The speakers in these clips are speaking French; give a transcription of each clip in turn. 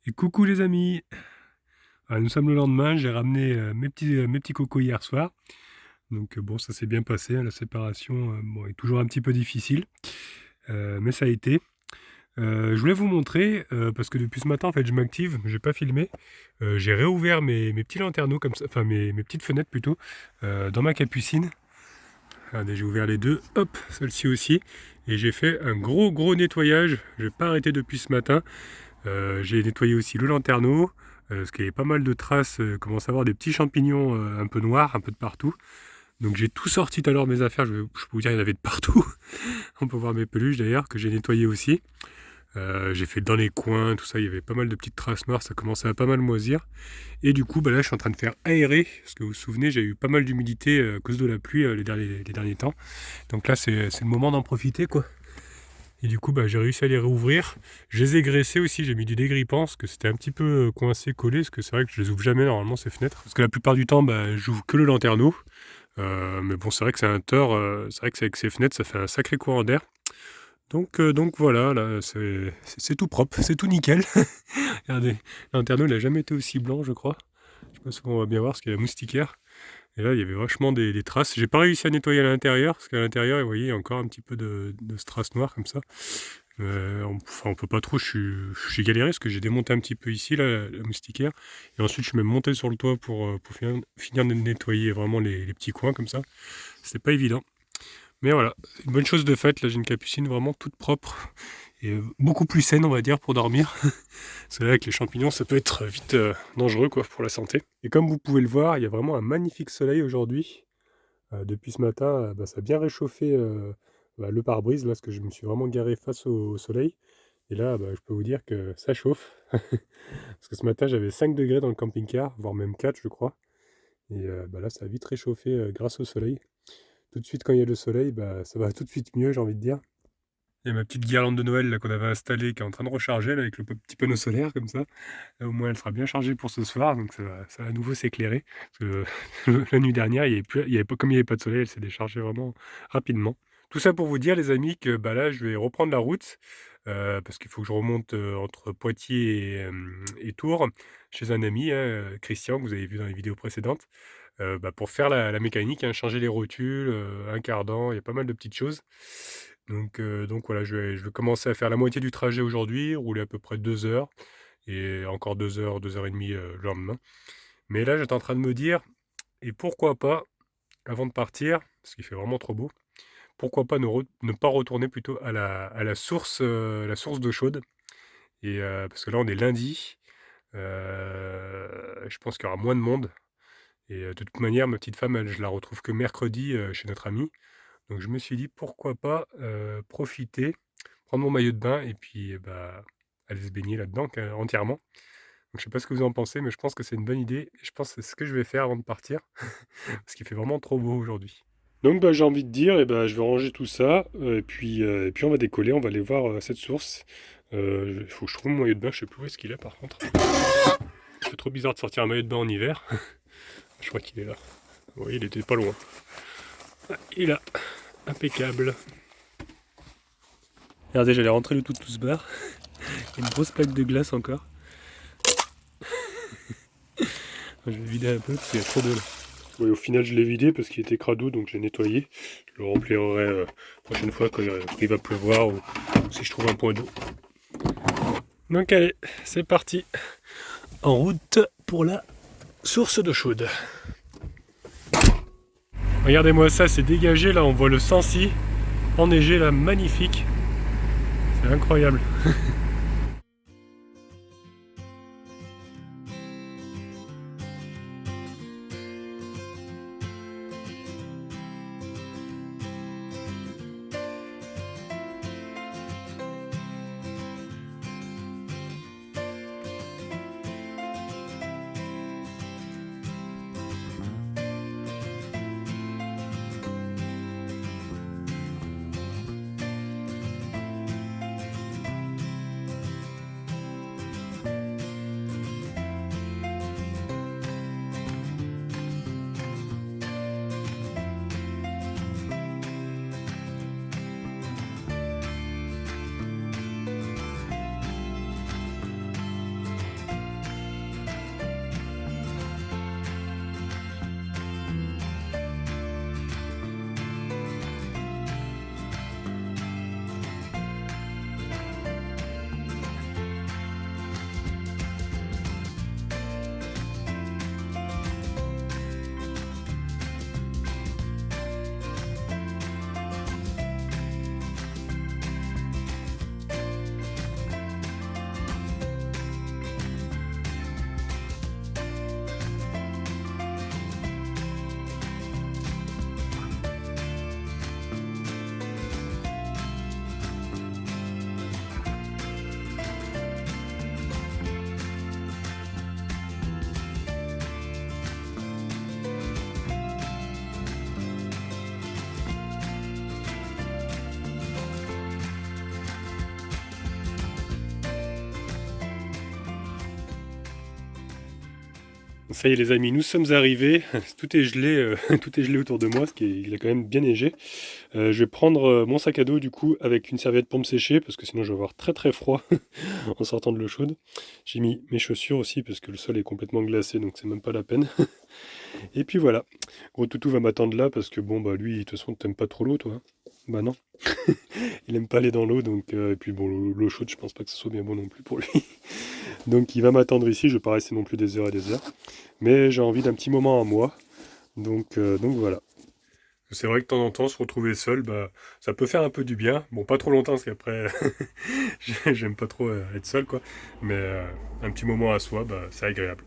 Et coucou les amis. Nous sommes le lendemain, j'ai ramené mes petits cocos hier soir. Donc bon, ça s'est bien passé, hein, la séparation bon, est toujours un petit peu difficile, mais ça a été. Je voulais vous montrer, parce que depuis ce matin en fait je m'active, j'ai pas filmé. J'ai réouvert mes petits lanterneaux comme ça, enfin mes petites fenêtres plutôt, dans ma capucine. Regardez, j'ai ouvert les deux, hop, celle-ci aussi. Et j'ai fait un gros nettoyage, j'ai pas arrêté depuis ce matin. J'ai nettoyé aussi le lanterneau, parce qu'il y avait pas mal de traces, commence à avoir des petits champignons un peu noirs, un peu de partout. Donc j'ai tout sorti tout à l'heure mes affaires, je peux vous dire il y en avait de partout. On peut voir mes peluches d'ailleurs, que j'ai nettoyé aussi. J'ai fait dans les coins, tout ça, il y avait pas mal de petites traces noires, ça commençait à pas mal moisir. Et du coup, bah là je suis en train de faire aérer, parce que vous vous souvenez, j'ai eu pas mal d'humidité à cause de la pluie les derniers temps. Donc là c'est le moment d'en profiter quoi. Et du coup, bah, j'ai réussi à les réouvrir. Je les ai graissés aussi, j'ai mis du dégrippant parce que c'était un petit peu coincé, collé, parce que c'est vrai que je les ouvre jamais normalement ces fenêtres. Parce que la plupart du temps, bah, j'ouvre que le lanterneau. Mais bon, c'est vrai que c'est un tort, c'est vrai que avec ces fenêtres, ça fait un sacré courant d'air. Donc voilà, là, c'est tout propre, c'est tout nickel. Regardez, le lanterneau, il n'a jamais été aussi blanc, je crois. Je sais pas si on va bien voir, parce qu'il y a la moustiquaire. Et là, il y avait vachement des traces. J'ai pas réussi à nettoyer à l'intérieur, parce qu'à l'intérieur, vous voyez, il y a encore un petit peu de strass noires comme ça. Enfin, on peut pas trop, j'ai galéré, parce que j'ai démonté un petit peu ici, là, la moustiquaire. Et ensuite, je suis même monté sur le toit pour finir de nettoyer vraiment les petits coins comme ça. C'était pas évident. Mais voilà, une bonne chose de faite. Là, j'ai une capucine vraiment toute propre et beaucoup plus saine, on va dire, pour dormir. C'est vrai que les champignons, ça peut être vite dangereux quoi, pour la santé. Et comme vous pouvez le voir, il y a vraiment un magnifique soleil aujourd'hui. Depuis ce matin, ça a bien réchauffé le pare-brise, là, parce que je me suis vraiment garé face au soleil. Et là, je peux vous dire que ça chauffe. Parce que ce matin, j'avais 5 degrés dans le camping-car, voire même 4, je crois. Et là, ça a vite réchauffé grâce au soleil. Tout de suite, quand il y a le soleil, ça va tout de suite mieux, j'ai envie de dire. Il y a ma petite guirlande de Noël là, qu'on avait installée, qui est en train de recharger là, avec le petit panneau solaire comme ça. Là, au moins, elle sera bien chargée pour ce soir, donc ça va à nouveau s'éclairer. Parce que la nuit dernière, il y avait pas, comme il n'y avait pas de soleil, elle s'est déchargée vraiment rapidement. Tout ça pour vous dire, les amis, que là, je vais reprendre la route, parce qu'il faut que je remonte entre Poitiers et Tours, chez un ami, hein, Christian, que vous avez vu dans les vidéos précédentes, pour faire la mécanique, hein, changer les rotules, un cardan, il y a pas mal de petites choses. Donc voilà, je vais commencer à faire la moitié du trajet aujourd'hui, rouler à peu près 2 heures, et encore 2 heures, 2 heures et demie le lendemain. Mais là, j'étais en train de me dire, et pourquoi pas, avant de partir, parce qu'il fait vraiment trop beau, pourquoi pas ne pas retourner plutôt la source d'eau chaude. Et parce que là, on est lundi, je pense qu'il y aura moins de monde. Et de toute manière, ma petite femme, elle, je la retrouve que mercredi chez notre ami. Donc je me suis dit, pourquoi pas profiter, prendre mon maillot de bain et puis aller se baigner là-dedans entièrement. Donc je sais pas ce que vous en pensez, mais je pense que c'est une bonne idée. Et je pense que c'est ce que je vais faire avant de partir, parce qu'il fait vraiment trop beau aujourd'hui. Donc j'ai envie de dire, je vais ranger tout ça, et puis on va décoller, on va aller voir cette source. Il faut que je trouve mon maillot de bain, je sais plus où est-ce qu'il est par contre. C'est trop bizarre de sortir un maillot de bain en hiver. Je crois qu'il est là. Oui, il était pas loin. Ah, il est là, impeccable. Regardez, j'allais rentrer le tout ce bar. Il y a une grosse plaque de glace encore. Je vais vider un peu parce qu'il y a trop d'eau là. Oui, au final, je l'ai vidé parce qu'il était crado, donc j'ai nettoyé. Je le remplirai la prochaine fois quand il va pleuvoir ou si je trouve un point d'eau. Donc allez, c'est parti. En route pour la source d'eau chaude. Regardez-moi ça, c'est dégagé là, on voit le Sancy enneigé là, magnifique. C'est incroyable. Ça y est les amis, nous sommes arrivés, tout est gelé, tout est gelé autour de moi, parce qu'il a quand même bien neigé. Je vais prendre mon sac à dos du coup avec une serviette pour me sécher, parce que sinon je vais avoir très très froid en sortant de l'eau chaude. J'ai mis mes chaussures aussi, parce que le sol est complètement glacé, donc c'est même pas la peine. Et puis voilà, gros toutou va m'attendre là, parce que bon bah lui, de toute façon t'aimes pas trop l'eau toi, hein. Bah non, il aime pas aller dans l'eau, donc et puis bon l'eau chaude je pense pas que ce soit bien bon non plus pour lui. Donc il va m'attendre ici, je vais pas rester non plus des heures et des heures. Mais j'ai envie d'un petit moment à moi, donc voilà. C'est vrai que de temps en temps, se retrouver seul, bah, ça peut faire un peu du bien. Bon, pas trop longtemps, parce qu'après, j'aime pas trop être seul, quoi. Mais un petit moment à soi, bah, c'est agréable.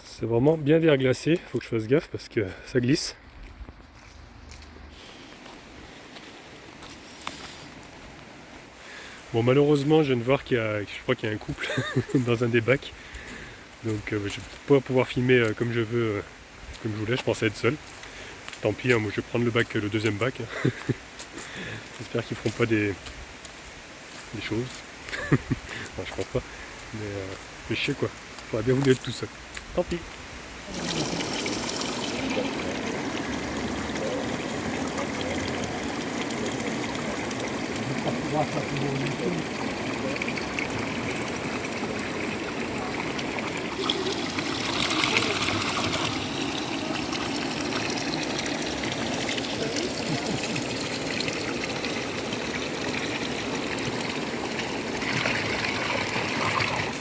C'est vraiment bien verglacé, faut que je fasse gaffe parce que ça glisse. Bon, malheureusement, je viens de voir je crois qu'il y a un couple dans un des bacs. Donc, je vais pas pouvoir filmer comme je veux, comme je voulais. Je pensais être seul. Tant pis, hein, moi je vais prendre le deuxième bac, hein. J'espère qu'ils feront pas des choses. Enfin, je pense pas. Mais je sais quoi. J'aurais bien voulu être tout seul. Tant pis.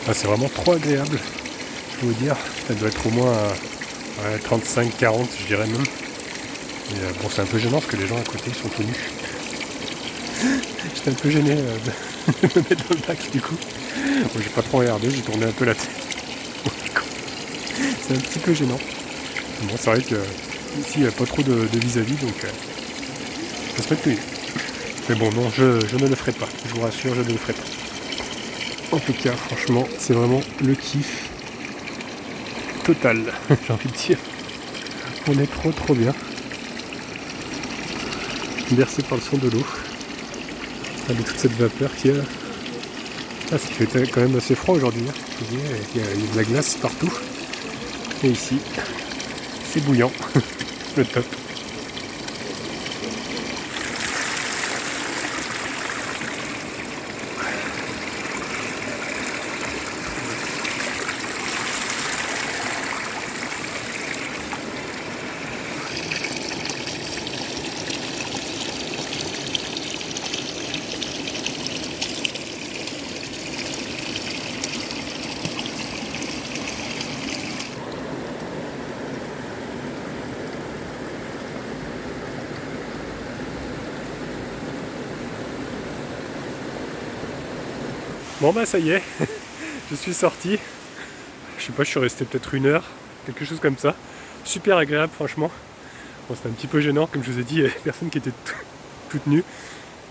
Ah, c'est vraiment trop agréable, je peux vous dire. Ça doit être au moins 35-40, je dirais même. Et bon, c'est un peu gênant parce que les gens à côté sont tout nus. J'étais un peu gêné de me mettre dans le bac du coup. Bon, j'ai pas trop regardé, j'ai tourné un peu la tête. C'est un petit peu gênant. Bon, c'est vrai que ici il n'y a pas trop de vis-à-vis, donc ça se met tout nu. Mais bon, non, je ne le ferai pas. Je vous rassure, je ne le ferai pas. En tout cas, franchement, c'est vraiment le kiff total, j'ai envie de dire. On est trop bien. Bercé par le son de l'eau. Avec toute cette vapeur qu'il y a. Ah, ce qui fait quand même assez froid aujourd'hui, hein. Il y a de la glace partout. Et ici, c'est bouillant. Le top. Bon bah ça y est, je suis sorti. Je sais pas, je suis resté peut-être une heure, quelque chose comme ça. Super agréable franchement. Bon, c'était un petit peu gênant, comme je vous ai dit, il y avait personne qui était toute nue.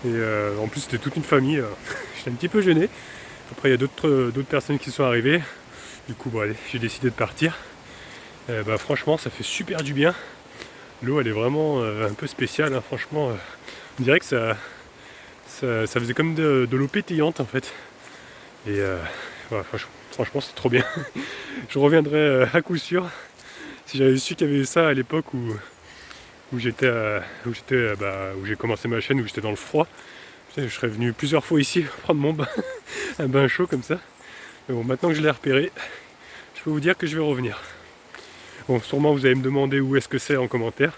Et en plus c'était toute une famille. J'étais un petit peu gêné. Après il y a d'autres personnes qui sont arrivées. Du coup bon allez, j'ai décidé de partir. Bah franchement ça fait super du bien. L'eau elle est vraiment un peu spéciale, hein. Franchement. On dirait que ça faisait comme de l'eau pétillante en fait. Et voilà, franchement c'est trop bien. Je reviendrai à coup sûr. Si j'avais su qu'il y avait eu ça à l'époque où où j'ai commencé ma chaîne, où j'étais dans le froid, je serais venu plusieurs fois ici prendre mon bain, un bain chaud comme ça. Mais bon, maintenant que je l'ai repéré, je peux vous dire que je vais revenir. Bon, sûrement vous allez me demander où est-ce que c'est en commentaire.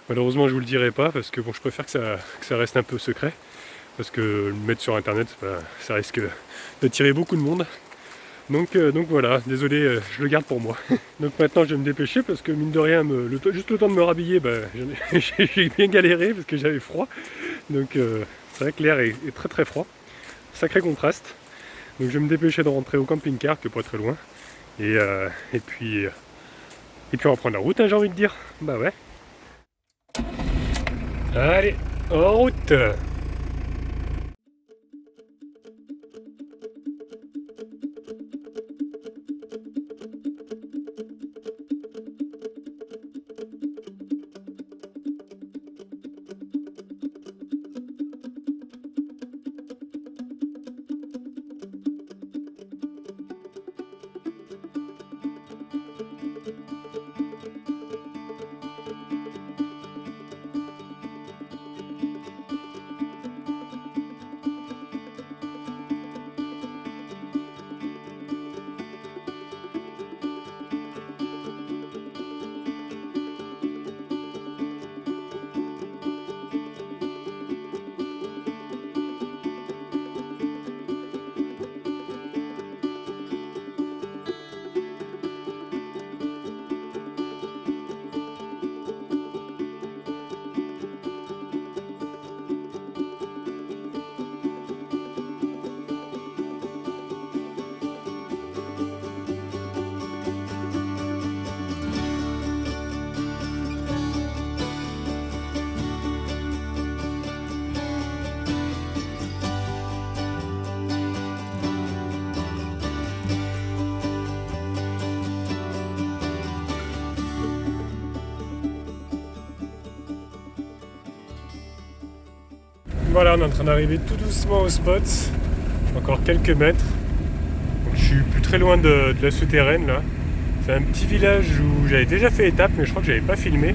Malheureusement je vous le dirai pas parce que bon, je préfère que ça reste un peu secret. Parce que le mettre sur internet, bah, ça risque d'attirer beaucoup de monde. Donc voilà, désolé, je le garde pour moi. Donc maintenant je vais me dépêcher parce que mine de rien, juste le temps de me rhabiller, bah, j'ai bien galéré parce que j'avais froid. Donc c'est vrai que l'air est très très froid. Sacré contraste. Donc je vais me dépêcher de rentrer au camping-car, qui est pas très loin. Et, euh, et, puis, et puis on va prendre la route, hein, j'ai envie de dire. Bah ouais. Allez, en route! Voilà, on est en train d'arriver tout doucement au spot. Encore quelques mètres. Donc, je suis plus très loin de la souterraine là. C'est un petit village où j'avais déjà fait étape, mais je crois que j'avais pas filmé.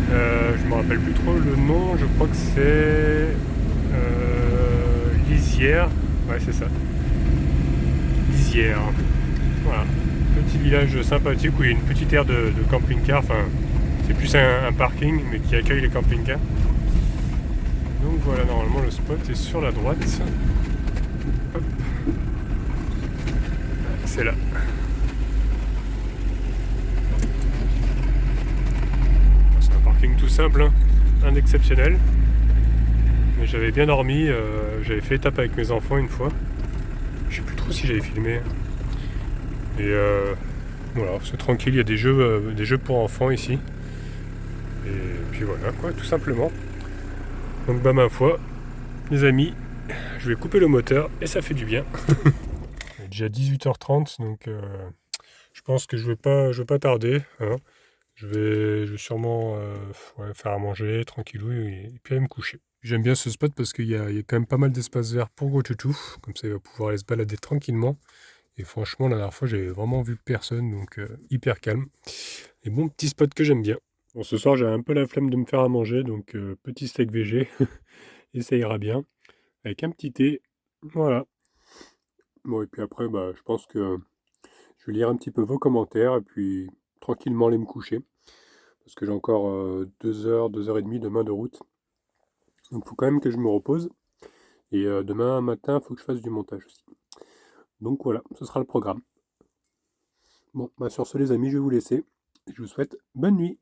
Je me rappelle plus trop le nom, je crois que c'est Lisière. Ouais, c'est ça. Lisière. Voilà. Petit village sympathique où il y a une petite aire de camping-car. Enfin, c'est plus un parking, mais qui accueille les camping-cars. Donc voilà, normalement le spot est sur la droite. Hop. C'est là. C'est un parking tout simple, hein. Un exceptionnel. Mais j'avais bien dormi, j'avais fait étape avec mes enfants une fois. Je sais plus trop si j'avais filmé. Et voilà, c'est tranquille, il y a des jeux pour enfants ici. Et puis voilà, quoi, tout simplement. Donc bah ma foi, les amis, je vais couper le moteur et ça fait du bien. Il est déjà 18h30, donc je pense que je vais pas tarder, hein. Je vais sûrement faire à manger tranquillou et puis aller me coucher. J'aime bien ce spot parce qu'il y a quand même pas mal d'espace vert pour Gros Toutou, comme ça il va pouvoir aller se balader tranquillement. Et franchement, la dernière fois, j'avais vraiment vu personne, donc hyper calme. Et bon petit spot que j'aime bien. Bon, ce soir, j'ai un peu la flemme de me faire à manger, donc petit steak végé, et ça ira bien. Avec un petit thé, voilà. Bon, et puis après, bah, je pense que je vais lire un petit peu vos commentaires, et puis tranquillement aller me coucher. Parce que j'ai encore 2 heures, 2 heures et demie demain de route. Donc il faut quand même que je me repose. Et demain matin, il faut que je fasse du montage aussi. Donc voilà, ce sera le programme. Bon, bah sur ce les amis, je vais vous laisser. Je vous souhaite bonne nuit.